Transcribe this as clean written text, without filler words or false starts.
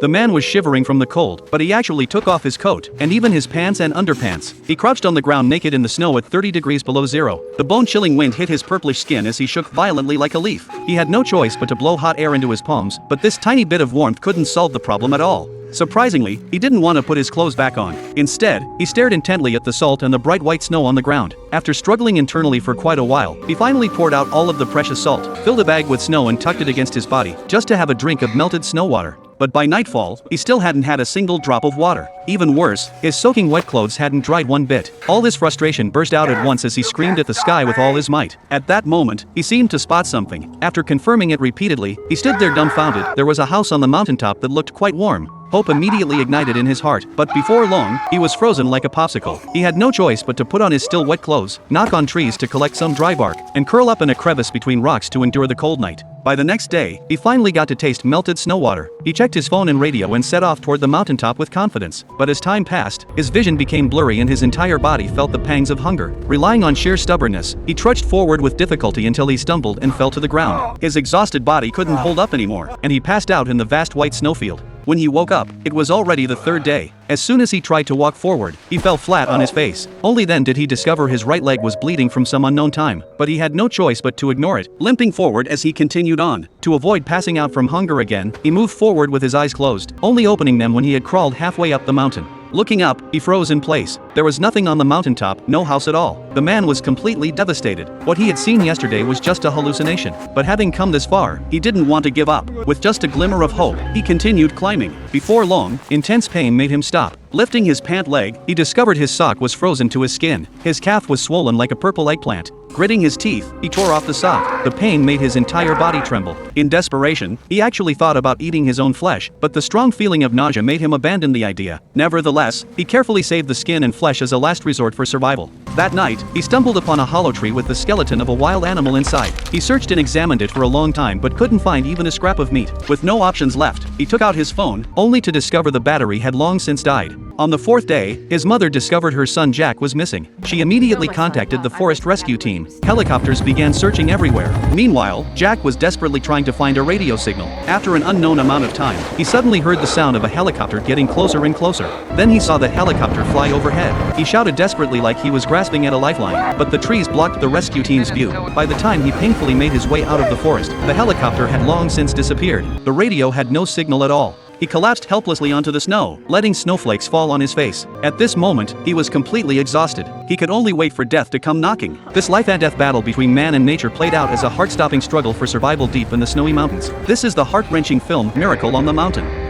The man was shivering from the cold, but he actually took off his coat, and even his pants and underpants. He crouched on the ground naked in the snow at 30 degrees below zero. The bone-chilling wind hit his purplish skin as he shook violently like a leaf. He had no choice but to blow hot air into his palms, but this tiny bit of warmth couldn't solve the problem at all. Surprisingly, he didn't want to put his clothes back on. Instead, he stared intently at the salt and the bright white snow on the ground. After struggling internally for quite a while, he finally poured out all of the precious salt, filled a bag with snow and tucked it against his body, just to have a drink of melted snow water. But by nightfall, he still hadn't had a single drop of water. Even worse, his soaking wet clothes hadn't dried one bit. All his frustration burst out at once as he screamed at the sky with all his might. At that moment, he seemed to spot something. After confirming it repeatedly, he stood there dumbfounded. There was a house on the mountaintop that looked quite warm. Hope immediately ignited in his heart, but before long, he was frozen like a popsicle. He had no choice but to put on his still wet clothes, knock on trees to collect some dry bark, and curl up in a crevice between rocks to endure the cold night. By the next day, he finally got to taste melted snow water. He checked his phone and radio and set off toward the mountaintop with confidence. But as time passed, his vision became blurry and his entire body felt the pangs of hunger. Relying on sheer stubbornness, he trudged forward with difficulty until he stumbled and fell to the ground. His exhausted body couldn't hold up anymore, and he passed out in the vast white snowfield. When he woke up, it was already the third day. As soon as he tried to walk forward, he fell flat on his face. Only then did he discover his right leg was bleeding from some unknown time, but he had no choice but to ignore it, limping forward as he continued on. To avoid passing out from hunger again, he moved forward with his eyes closed, only opening them when he had crawled halfway up the mountain. Looking up, he froze in place. There was nothing on the mountaintop, no house at all. The man was completely devastated. What he had seen yesterday was just a hallucination. But having come this far, he didn't want to give up. With just a glimmer of hope, he continued climbing. Before long, intense pain made him stop. Lifting his pant leg, he discovered his sock was frozen to his skin. His calf was swollen like a purple eggplant. Gritting his teeth, he tore off the sock. The pain made his entire body tremble. In desperation, he actually thought about eating his own flesh, but the strong feeling of nausea made him abandon the idea. Nevertheless, he carefully saved the skin and flesh as a last resort for survival. That night, he stumbled upon a hollow tree with the skeleton of a wild animal inside. He searched and examined it for a long time but couldn't find even a scrap of meat. With no options left, he took out his phone, only to discover the battery had long since died. On the fourth day, his mother discovered her son Jack was missing. She immediately contacted the forest rescue team. Helicopters began searching everywhere. Meanwhile, Jack was desperately trying to find a radio signal. After an unknown amount of time, he suddenly heard the sound of a helicopter getting closer and closer. Then he saw the helicopter fly overhead. He shouted desperately like he was grasping at a lifeline, but the trees blocked the rescue team's view. By the time he painfully made his way out of the forest, the helicopter had long since disappeared. The radio had no signal at all. He collapsed helplessly onto the snow, letting snowflakes fall on his face. At this moment, he was completely exhausted. He could only wait for death to come knocking. This life-and-death battle between man and nature played out as a heart-stopping struggle for survival deep in the snowy mountains. This is the heart-wrenching film Miracle on the Mountain.